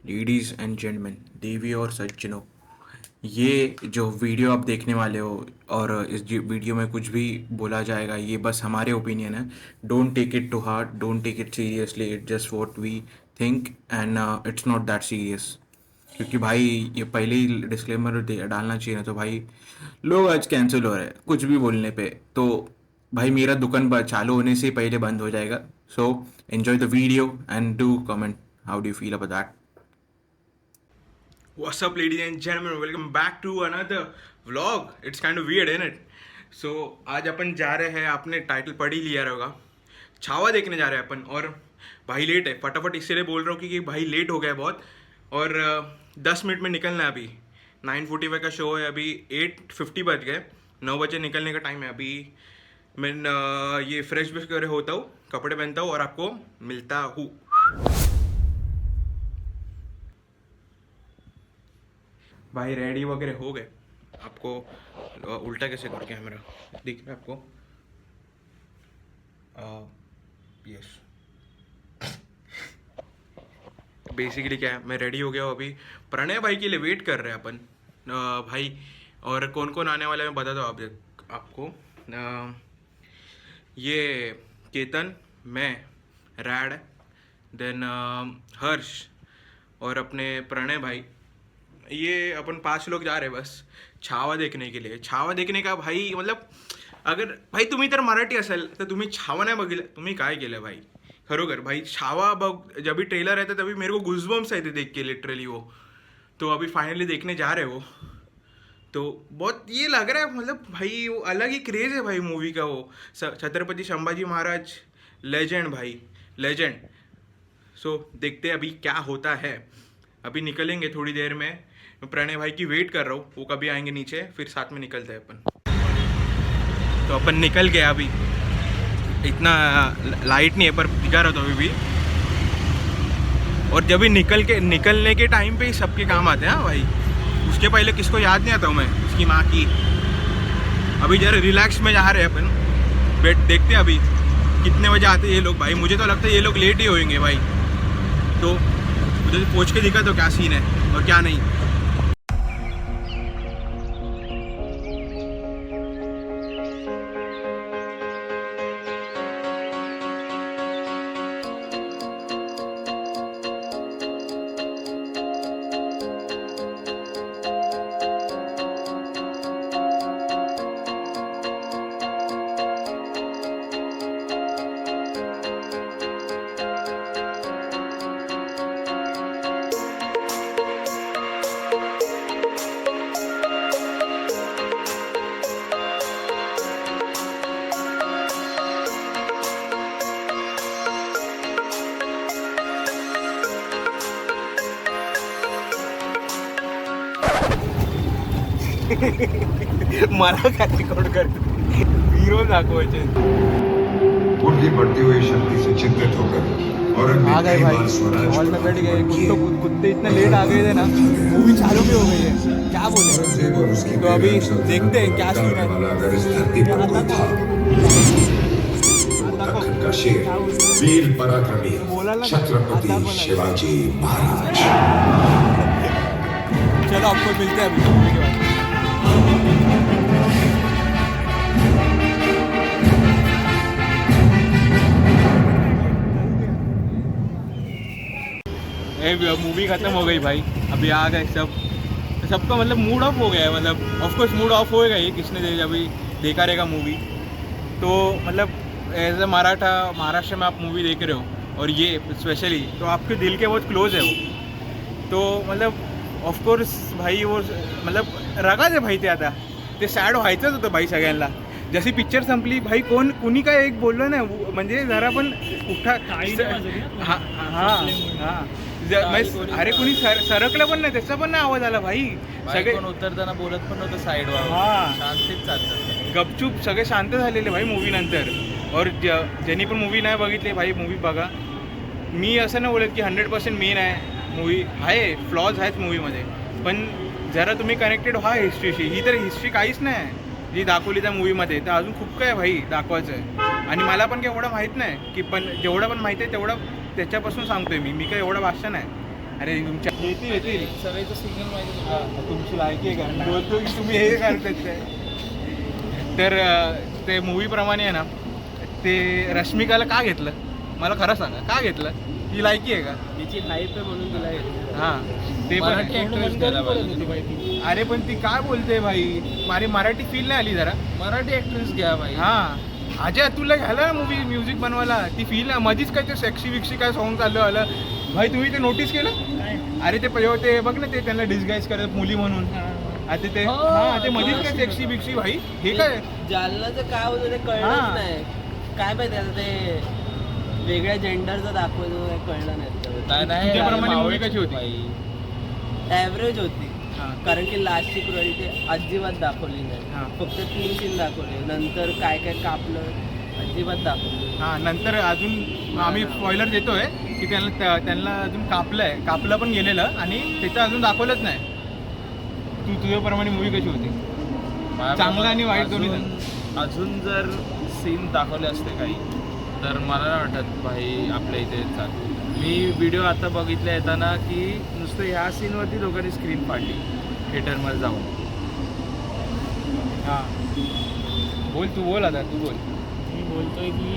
Ladies end gentleman, देवी और सज्जनों, ये जो वीडियो आप देखने वाले हो और इस वीडियो में कुछ भी बोला जाएगा ये बस हमारे ओपिनियन है। Don't take it to heart, don't take it seriously, it just what we think and it's not that serious. क्योंकि भाई ये पहले ही डिस्क्लेमर डालना चाहिए ना, तो भाई लोग आज कैंसिल हो रहे हैं कुछ भी बोलने पे। तो भाई मेरा दुकान चालू होने से पहले बंद हो जाएगा। So enjoy the video end do comment how do you feel about that. What's up, ladies and gentlemen? Welcome back to another vlog. It's kind of weird, isn't it? So आज अपन जा रहे हैं, आपने टाइटल पढ़ ही लिया होगा, छावा देखने जा रहे हैं अपन। और भाई लेट है, फटाफट इसलिए बोल रहा हूँ क्योंकि भाई लेट हो गया बहुत। और 10 मिनट में निकलना है। अभी 9:45 का शो है, अभी 8:50 बज गए, 9 बजे निकलने का टाइम है। अभी मैं ये फ्रेश वगैरह होता हूँ, कपड़े पहनता हूँ और आपको मिलता हूँ। भाई रेडी वगैरह हो गए। आपको उल्टा कैसे करो, कैमरा दिख रहा है आपको? यस। बेसिकली क्या है, मैं रेडी हो गया हूँ। अभी प्रणय भाई के लिए वेट कर रहे हैं अपन। भाई और कौन कौन आने वाला है मैं बता दो आपको। ये केतन, मैं, रैड, देन हर्ष और अपने प्रणय भाई, ये अपन 5 लोग जा रहे हैं बस छावा देखने के लिए। छावा देखने का भाई मतलब, अगर भाई तुम्ही तर मराठी असेल तर तुम्ही छावा नाही बघितलं, तुम्ही काय केलं भाई? खरोखर भाई छावा बघ, जब भी ट्रेलर रहता तभी मेरे को गुजबम्स आए थे देख के, लिटरली वो। तो अभी फाइनली देखने जा रहे हो, तो बहुत ये लग रहा है मतलब भाई वो अलग ही क्रेज़ है भाई मूवी का। वो छत्रपति संभाजी महाराज लेजेंड भाई, लेजेंड। सो देखते हैं अभी क्या होता है। अभी निकलेंगे थोड़ी देर में। मैं प्रणय भाई की वेट कर रहा हूँ, वो कभी आएंगे नीचे, फिर साथ में निकलते हैं अपन। तो अपन निकल गए। अभी इतना लाइट नहीं है पर दिखा रहा था अभी भी। और जब भी निकलने के टाइम पे ही सबके काम आते हैं। हाँ भाई, उसके पहले किसको याद नहीं आता हूँ मैं, उसकी माँ की। अभी जरा रिलैक्स में जा रहे हैं अपन, वेट देखते हैं अभी कितने बजे आते हैं ये लोग। भाई मुझे तो लगता है ये लोग लेट ही होंगे भाई। तो मुझे पूछ के दिखा तो क्या सीन है और क्या नहीं। मला काय रेकॉर्ड करतो, हीरो दाखवायचे। उनकी बढ़ती हुई शक्ति से चिंतित होकर और आ गए भाई, हॉल में बैठ गए। कुत्ते इतने लेट आ गए थे ना, मूवी चालू भी हो गई है, क्या बोले। तो अभी देखते हैं क्या सीन है। अगर इस धरती पर कोई था, उत्तराखंड का शेर, वीर पराक्रमी छत्रपति शिवाजी महाराज। चलो आपको मिलते हैं अभी मूवी के बाद। मूवी खत्म हो गई भाई, अभी आ गए सब। सबका मतलब मूड ऑफ हो गया है, मतलब ऑफकोर्स मूड ऑफ होएगा ही, किसने अभी देखा रहेगा मूवी। तो मतलब एज अ महाराष्ट्र में आप मूवी देख रहे हो और ये स्पेशली, तो आपके दिल के बहुत क्लोज है वो। तो मतलब ऑफकोर्स भाई वो मतलब रगाच आहे भाई, ते आता ते सॅड व्हायचंच होतं भाई सगळ्यांना। जशी पिक्चर संपली भाई, कुणी काय एक बोललं ना, म्हणजे जरा पण उठा। हां हां हां, अरे कुणी सरकलं पण नाही, त्याचा पण नाही आवाज आला भाई। सगळे उतरताना बोलत पण नव्हतं साईडवर, हां शांतीत चालतं, गपचूप सगळे शांत झालेले भाई मूवी नंतर। और ज्यांनी पण मूवी नाही बघितली भाई, मूवी बघा। मी असं नाही बोलत की 100% मेन आहे मूवी, आहे फ्लॉज आहेत मूवीमध्ये, पण जरा तुम्ही कनेक्टेड व्हा हिस्ट्रीशी। ही तर हिस्ट्री काहीच नाही आहे जी दाखवली त्या मूवीमध्ये, तर अजून खूप काय भाई दाखवायचं आहे। आणि मला पण काही एवढं माहीत नाही की, पण जेवढं पण माहीत आहे तेवढं त्याच्यापासून सांगतोय मी काय एवढं भाषण आहे। अरे तुमच्या येतील सरायचं सिग्नल माहिती हा, तुमची लायकी आहे का बोलतो की तुम्ही हे करतात काय. तर ते मूवीप्रमाणे आहे ना, ते रश्मिकाला का घेतलं मला खरं सांगा, का घेतलं? ही लायकी आहे का? तिची हाईप आहे म्हणून तिला हां ते पण मराठी आहे. ऍक्ट्रेस घ्यायला पाहिजे. अरे पण ती काय बोलते भाई, मराठी फील नाही आली जरा. मराठी ऍक्ट्रेस घ्या भाई. हां अजय तुला घ्यायला ना मूवी म्युझिक बनवायला, ती फील ना मधीच काय ते सेक्सी विक्सी काय सॉन्ग चाललं आलं भाई. तुम्ही ते नोटीस केलं? अरे ते पहिले ते बघ ना, ते त्यांना डिस्गाईज करतात मुली म्हणून. आता ते हां ते मधीच काय सेक्सी बिक्सी भाई, हे काय जालनाचं काय होतं ते कळलंच नाही. काय माहिती आता ते वेगळ्या जेंडरचं दाखवलं काय कळलं नाही. नाही तुझ्याप्रमाणे मूवी कशी होती? ॲव्हरेज होती, हां कारण की लास्टची क्रुएल्टी अजिबात दाखवली हां. नाही. फक्त 3 सीन दाखवले, नंतर काय काय कापलं अजिबात दाखवलं. हां नंतर अजून आम्ही स्पॉइलर देतोय की त्यांना अजून कापलं पण गेलेलं आणि त्याचं अजून दाखवलंच नाही. तुझ्याप्रमाणे मूवी कशी होती? चांगलं आणि वाईट दोन्ही अजून जर सीन दाखवले असते काही तर मला नाही वाटत भाई आपल्या इथे चालू. मी व्हिडिओ आता बघितला येताना की नुसतं ह्या सीनवरती लोकांनी स्क्रीन पाडली थिएटरमध्ये जाऊन. हां तू बोल आता तू बोल. मी बोलतोय की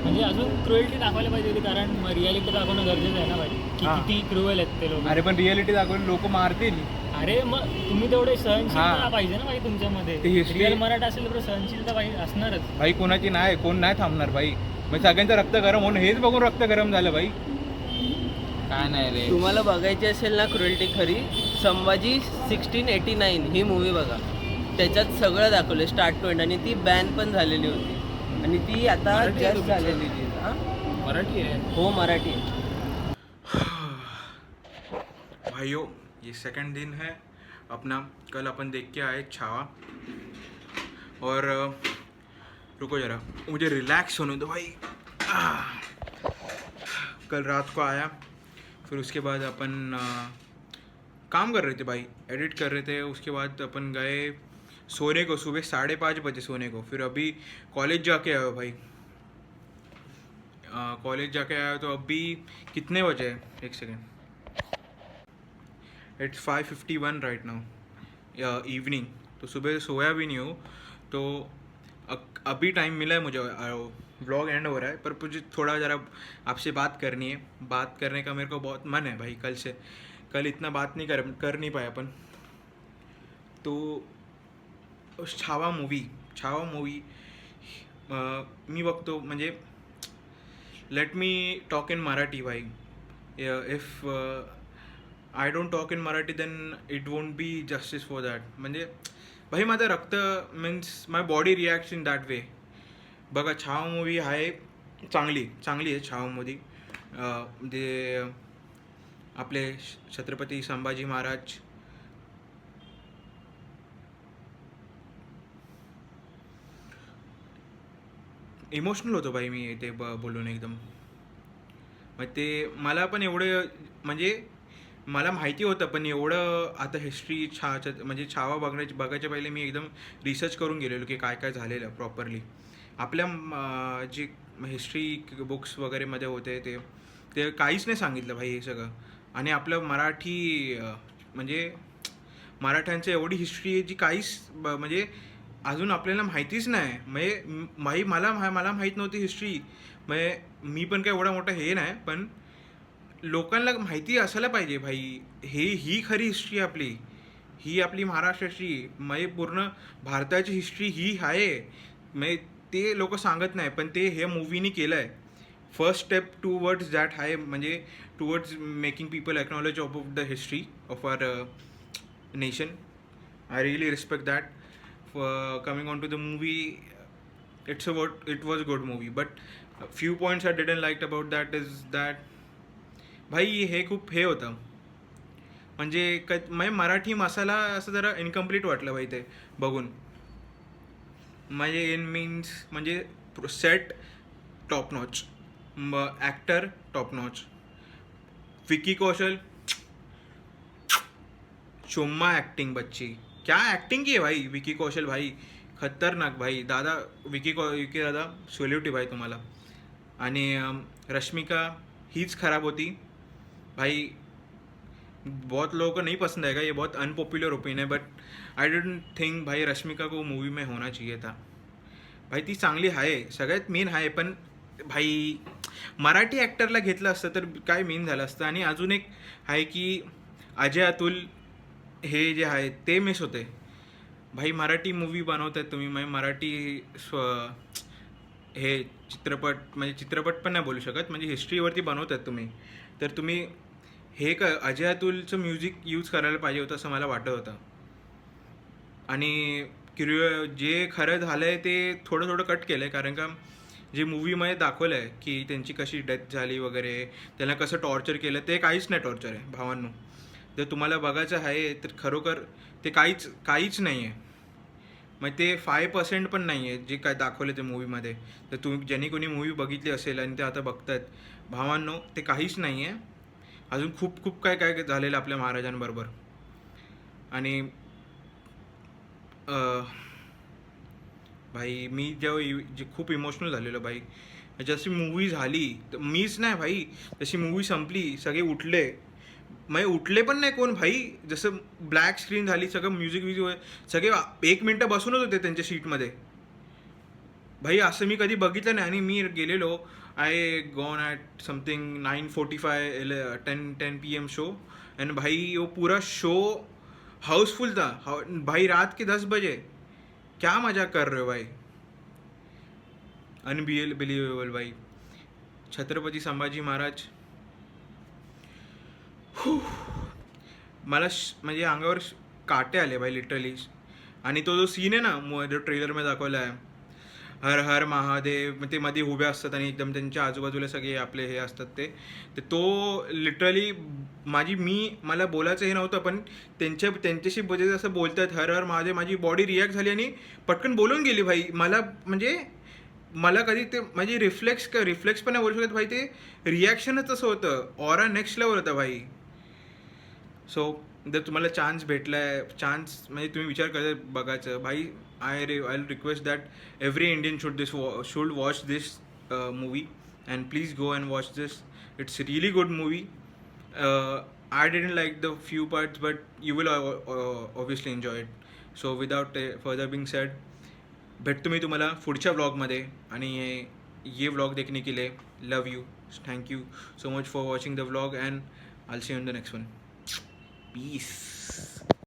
म्हणजे अजून क्रुएल्टी दाखवायला पाहिजे होती, कारण रियालिटी दाखवणं गरजेचं आहे ना भाई, की हां. किती क्रुएल आहेत ते लोक. अरे पण रियालिटी दाखवून लोक मारतील. अरे मग तुम्ही तेवढे सहनशीलता हां. पाहिजे ना भाई तुमच्यामध्ये. ते history- रिअल मराठा असेल तर सहनशीलता पाहिजे असणारच. भाई कोणाची नाही, कोण नाही थांबणार भाई. मग सगळ्यांचं रक्त गरम होऊन हेच बघून रक्त गरम झालं भाई. काय नाही रे. तुम्हाला बघायची असेल ना क्रुएल्टी खरी, संभाजी 1689 ही मूवी बघा. त्याच्यात सगळं दाखवलं स्टार्ट टू एंड, आणि ती बॅन पण झालेली होती आणि ती आता मराठी आहे जस्ट तुम्ही? झालेली ती. हां मराठी आहे. हो मराठी आहे. भाइयों ये सेकंड दिन है अपना. कल अपन देख के आए छावा, और रुको जरा मुझे रिलैक्स होने दो भाई. कल रात को आया, फिर उसके बाद अपन काम कर रहे थे भाई, एडिट कर रहे थे. उसके बाद अपन गए सोने को, सुबह 5:30 बजे सोने को. फिर अभी कॉलेज जाके आया भाई. कॉलेज जाके आया तो अभी कितने बजे है, एक second. It's 5:51 right now evening. तो सुबह सोया भी नहीं हूँ, तो अभी टाइम मिला है मुझे. व्लॉग एंड हो रहा है, पर मुझे थोड़ा ज़रा आपसे बात करनी है. बात करने का मेरे को बहुत मन है भाई कल से. कल इतना बात नहीं कर नहीं पाया अपन. तो उस छावा मूवी मी बघतो म्हणजे let me talk in Marathi भाई. If I don't talk in Marathi then it won't be justice for that. म्हणजे भाई माझं रक्त means my body reacts in that way. बघा छावा मूवी आहे, चांगली आहे छावा मूवी. जे आपले छत्रपती संभाजी महाराज इमोशनल होतो भाई मी ते बोलून एकदम. मग ते मला पण एवढं म्हणजे मला माहिती होतं, पण एवढं आता हिस्ट्री म्हणजे छावा बघायच्या पहिले मी एकदम रिसर्च करून गेलेलो की काय काय झालेलं प्रॉपरली. आपल्या जे हिस्ट्री बुक्स वगैरेमध्ये होते ते काहीच नाही सांगितलं भाई हे सगळं. आणि आपलं मराठी म्हणजे मराठ्यांचं एवढी हिस्ट्री आहे जी काहीच म्हणजे अजून आपल्याला माहितीच नाही. म्हणजे मला माहीत नव्हती हिस्ट्री. म्हणजे मी पण काय एवढा मोठा हे नाही, पण लोकांना माहिती असायला पाहिजे भाई. ही खरी हिस्ट्री आपली, ही आपली महाराष्ट्राची म्हणजे पूर्ण भारताची हिस्ट्री ही आहे. म्हणजे ते लोक सांगत नाही, पण ते हे मूवीनी केलं आहे. फर्स्ट स्टेप टूवर्ड्स दॅट आहे, म्हणजे towards making people acknowledge of the history of our nation. I really respect that. Coming on to the movie, it was a good movie, but a few points I didn't like about that is that भाई हे खूप हे होतं म्हणजे मराठी मसाला असं जरा incomplete वाटलं भाई ते बघून. म्हणजे इन मीन्स म्हणजे set top notch, actor top notch, Vicky Kaushal चुम्मा एक्टिंग बच्ची. क्या एक्टिंग की है भाई विकी कौशल भाई, खतरनाक भाई. दादा विकी दादा सल्यूट आहे भाई तुम्हाला. आणि रश्मिका हीच खराब होती भाई. बहुत लोगों को नहीं पसंद आएगा, ये बहुत अनपॉपुलर ओपिनियन है, बट आई डोंट थिंक भाई रश्मिका को मूवी में होना चाहिए था. भाई ती चांगली आहे, सगळ्यात मेन आहे, पण भाई मराठी ॲक्टरला घेतलं असतं तर काय मेन झालं असतं. आणि अजून एक आहे की अजय अतुल हे जे आहे ते मिस होते. भाई मराठी मूवी बनवत आहेत तुम्ही, म्हणजे मराठी हे चित्रपट, म्हणजे चित्रपट पण नाही बोलू शकत, म्हणजे हिस्ट्रीवरती बनवत आहेत तुम्ही, तर तुम्ही हे अजय अतुलचं म्युझिक यूज करायला पाहिजे होतं असं मला वाटत होतं. आणि जे खरं झालं आहे ते थोडं थोडं कट केलं आहे, कारण का जे मूवीमध्ये दाखवलं आहे की त्यांची कशी डेथ झाली वगैरे, त्यांना कसं टॉर्चर केलं, ते काहीच नाही टॉर्चर आहे भावांनो. जर तुम्हाला बघायचं आहे तर खरोखर ते काहीच नाही आहे. मग ते 5% पण नाही आहे जे काय दाखवलं ते मूवीमध्ये. तर तुम्ही ज्यांनी कोणी मूवी बघितली असेल आणि ते आता बघतात, भावांनो ते काहीच नाही आहे. अजून खूप खूप काय काय झालेलं आपल्या महाराजांबरोबर. आणि भाई मी जे खूप इमोशनल झालेलो भाई. जशी मूवी झाली तर मीच नाही भाई, जशी मूवी संपली सगळे उठले, म्हणजे उठले पण नाही कोण भाई. जसं ब्लॅक स्क्रीन झाली, सगळं म्युझिक सगळे 1 मिनटं बसूनच होते त्यांच्या सीटमध्ये भाई. असं मी कधी बघितलं नाही. आणि मी गेलेलो, I gone at something 10 PM show, end भाई वो पूरा शो हाउसफुल था भाई. रात के 10 बजे क्या मजाक कर रहे हो भाई. अनबिलीवेबल भाई. छत्रपती संभाजी महाराज मला म्हणजे अंगावर काटे आले भाई लिटरली. आणि तो जो सीन आहे ना जो ट्रेलरमध्ये दाखवला आहे, हर हर महादेव, ते मध्ये उभे असतात आणि एकदम त्यांच्या आजूबाजूला सगळे आपले हे असतात ते, तो लिटरली मला बोलायचं हे नव्हतं, पण त्यांच्याशी बजे असं बोलतात हर हर महादेव, माझी बॉडी रिॲक्ट झाली आणि पटकन बोलून गेली भाई. मला कधी ते माझी रिफ्लेक्स पण नाही बोलू शकत भाई. ते रिॲक्शनच असं होतं, ऑरा नेक्स्ट लेवल होता भाई. सो जर तुम्हाला चान्स भेटला आहे, म्हणजे तुम्ही विचार करता बघायचं भाई, I request that every Indian should watch this movie, and please go and watch this. It's really good movie. I didn't like the few parts, but you will obviously enjoy it. So without further Bing sed, भेटतो मी तुम्हाला पुढच्या व्लॉगमध्ये. आणि ये vlog देखने के लिए love you. Thank you so much for watching the vlog, and I will see you in the next one. Peace.